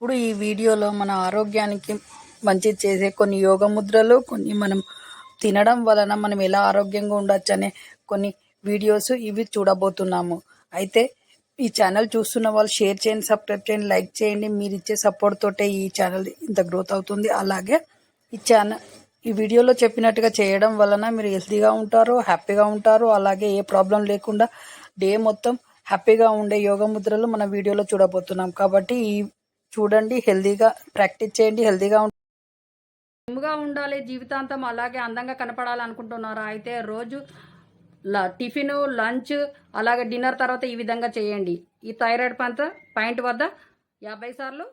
ఇప్పుడు ఈ వీడియోలో మన ఆరోగ్యానికి మంచి చేసే కొన్ని యోగ ముద్రలు, కొన్ని మనం తినడం వలన మనం ఎలా ఆరోగ్యంగా ఉండొచ్చు అనే కొన్ని వీడియోస్ ఇవి చూడబోతున్నాము. అయితే ఈ ఛానల్ చూస్తున్న వాళ్ళు షేర్ చేయండి, సబ్స్క్రైబ్ చేయండి, లైక్ చేయండి. మీరు ఇచ్చే సపోర్ట్ తోటే ఈ ఛానల్ ఇంత గ్రోత్ అవుతుంది. అలాగే ఈ వీడియోలో చెప్పినట్టుగా చేయడం వలన మీరు హెల్తీగా ఉంటారు, హ్యాపీగా ఉంటారు. అలాగే ఏ ప్రాబ్లం లేకుండా డే మొత్తం హ్యాపీగా ఉండే యోగ ముద్రలు మన వీడియోలో చూడబోతున్నాం. కాబట్టి చూడండి, హెల్తీగా ప్రాక్టీస్ చేయండి, హెల్తీగా ఉండాలి జీవితాంతం. అలాగే అందంగా కనపడాలి అనుకుంటున్నారా? అయితే రోజు టిఫిన్, లంచ్, అలాగే డిన్నర్ తర్వాత ఈ విధంగా చేయండి. ఈ థైరాయిడ్ పాయింట్ వద్ద 50 సార్లు,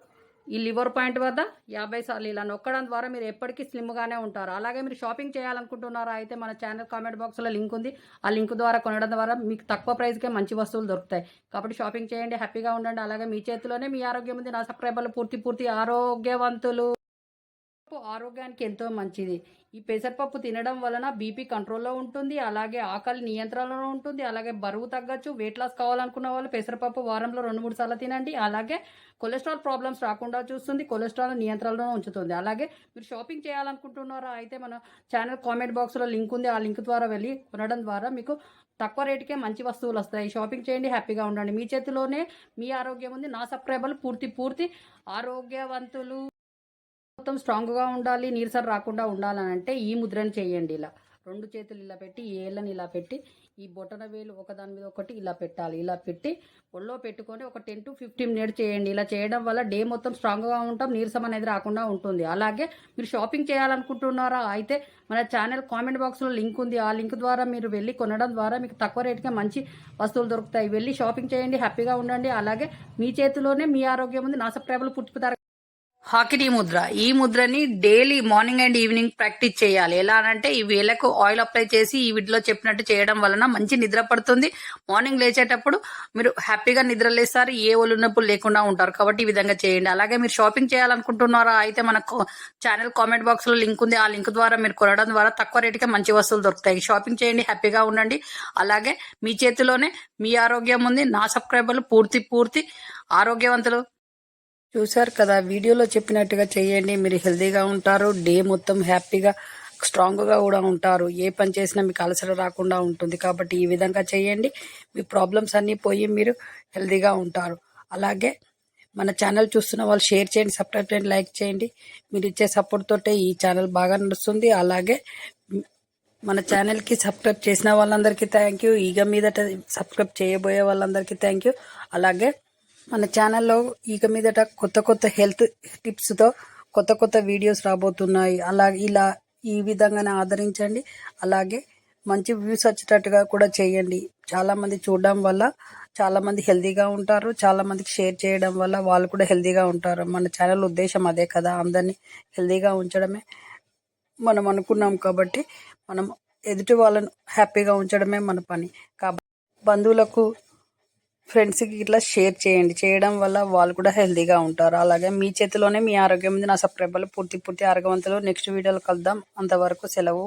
ఈ లివర్ పాయింట్ వద్ద 50 సార్లు ఇలా నొక్కడం ద్వారా మీరు ఎప్పటికీ స్లిమ్గానే ఉంటారు. అలాగే మీరు షాపింగ్ చేయాలనుకుంటున్నారా? అయితే మన ఛానల్ కామెంట్ బాక్స్లో లింక్ ఉంది. ఆ లింక్ ద్వారా కొనడం ద్వారా మీకు తక్కువ ప్రైస్కే మంచి వస్తువులు దొరుకుతాయి. కాబట్టి షాపింగ్ చేయండి, హ్యాపీగా ఉండండి. అలాగే మీ చేతిలోనే మీ ఆరోగ్యం ఉంది. నా సబ్స్క్రైబర్లు పూర్తి ఆరోగ్యవంతులు. ఆరోగ్యానికి ఎంతో మంచిది. ఈ పెసరపప్పు తినడం వలన బీపీ కంట్రోల్లో ఉంటుంది. అలాగే ఆకలి నియంత్రణలో ఉంటుంది. అలాగే బరువు తగ్గచ్చు. వెయిట్ లాస్ కావాలనుకున్న వాళ్ళు పెసరపప్పు వారంలో 2-3 సార్లు తినండి. అలాగే కొలెస్ట్రాల్ ప్రాబ్లమ్స్ రాకుండా చూస్తుంది, కొలెస్ట్రాల్ నియంత్రణలో ఉంచుతుంది. అలాగే మీరు షాపింగ్ చేయాలనుకుంటున్నారా? అయితే మన ఛానల్ కామెంట్ బాక్స్లో లింక్ ఉంది. ఆ లింక్ ద్వారా వెళ్ళి కొనడం ద్వారా మీకు తక్కువ రేటుకే మంచి వస్తువులు వస్తాయి. షాపింగ్ చేయండి, హ్యాపీగా ఉండండి. మీ చేతిలోనే మీ ఆరోగ్యం ఉంది. నా సబ్స్క్రైబర్లు పూర్తి ఆరోగ్యవంతులు. మొత్తం స్ట్రాంగ్గా ఉండాలి, నీరసం రాకుండా ఉండాలని అంటే ఈ ముద్రను చేయండి. ఇలా 2 చేతులు ఇలా పెట్టి, ఈ ఏళ్ళని ఇలా పెట్టి, ఈ బొటన వేలు ఒకదాని మీద ఒకటి ఇలా పెట్టాలి. ఇలా పెట్టి ఒళ్ళో పెట్టుకొని ఒక 10 to 15 మినిట్స్ చేయండి. ఇలా చేయడం వల్ల డే మొత్తం స్ట్రాంగ్గా ఉంటాం, నీరసం అనేది రాకుండా ఉంటుంది. అలాగే మీరు షాపింగ్ చేయాలనుకుంటున్నారా? అయితే మన ఛానల్ కామెంట్ బాక్స్లో లింక్ ఉంది. ఆ లింక్ ద్వారా మీరు వెళ్ళి కొనడం ద్వారా మీకు తక్కువ రేటుకే మంచి వస్తువులు దొరుకుతాయి. వెళ్ళి షాపింగ్ చేయండి, హ్యాపీగా ఉండండి. అలాగే మీ చేతిలోనే మీ ఆరోగ్యం ఉంది. నా సబ్స్క్రైబర్లు పుట్టుకుతారు. హాకినీ ముద్ర. ఈ ముద్రని daily morning and evening practice చేయాలి. ఎలా అంటే ఈ వేలకు ఆయిల్ అప్లై చేసి ఈ వీటిలో చెప్పినట్టు చేయడం వలన మంచి నిద్ర పడుతుంది. మార్నింగ్ లేచేటప్పుడు మీరు హ్యాపీగా నిద్ర లేస్తారు, ఏ ఒళ్ళు నొప్పులు లేకుండా ఉంటారు. కాబట్టి ఈ విధంగా చేయండి. అలాగే మీరు షాపింగ్ చేయాలనుకుంటున్నారా? అయితే మన ఛానల్ కామెంట్ బాక్స్ లో లింక్ ఉంది. ఆ లింక్ ద్వారా మీరు కొనడం ద్వారా తక్కువ రేటుకే మంచి వస్తువులు దొరుకుతాయి. షాపింగ్ చేయండి, హ్యాపీగా ఉండండి. అలాగే మీ చేతిలోనే మీ ఆరోగ్యం ఉంది. నా సబ్స్క్రైబర్లు పూర్తి ఆరోగ్యవంతులు. చూశారు కదా, వీడియోలో చెప్పినట్టుగా చేయండి. మీరు హెల్తీగా ఉంటారు, డే మొత్తం హ్యాపీగా స్ట్రాంగ్గా కూడా ఉంటారు. ఏ పని చేసినా మీకు అలసట రాకుండా ఉంటుంది. కాబట్టి ఈ విధంగా చేయండి, మీ ప్రాబ్లమ్స్ అన్నీ పోయి మీరు హెల్తీగా ఉంటారు. అలాగే మన ఛానల్ చూస్తున్న వాళ్ళు షేర్ చేయండి, సబ్స్క్రైబ్ చేయండి, లైక్ చేయండి. మీరు ఇచ్చే సపోర్ట్ తోటే ఈ ఛానల్ బాగా నడుస్తుంది. అలాగే మన ఛానల్కి సబ్స్క్రైబ్ చేసిన వాళ్ళందరికీ థ్యాంక్ యూ. ఇక మీదట సబ్స్క్రైబ్ చేయబోయే వాళ్ళందరికీ థ్యాంక్ యూ. అలాగే మన ఛానల్లో ఇక మీదట కొత్త హెల్త్ టిప్స్తో కొత్త వీడియోస్ రాబోతున్నాయి. అలాగే ఈ విధంగానే ఆదరించండి. అలాగే మంచి వ్యూస్ వచ్చేటట్టుగా కూడా చేయండి. చాలామంది చూడడం వల్ల చాలామంది హెల్తీగా ఉంటారు. చాలామందికి షేర్ చేయడం వల్ల వాళ్ళు కూడా హెల్తీగా ఉంటారు. మన ఛానల్ ఉద్దేశం అదే కదా, అందరినీ హెల్తీగా ఉంచడమే మనం అనుకున్నాం. కాబట్టి మనం ఎదుటి వాళ్ళను హ్యాపీగా ఉంచడమే మన పని. కాబట్టి బంధువులకు, ఫ్రెండ్స్కి ఇట్లా షేర్ చేయండి. చేయడం వల్ల వాళ్ళు కూడా హెల్తీగా ఉంటారు. అలాగే మీ చేతిలోనే మీ ఆరోగ్యం ఉంది. నా సబ్స్క్రైబర్లు పూర్తి ఆరోగ్యవంతులు. నెక్స్ట్ వీడియోలో కలుద్దాం. అంతవరకు సెలవు.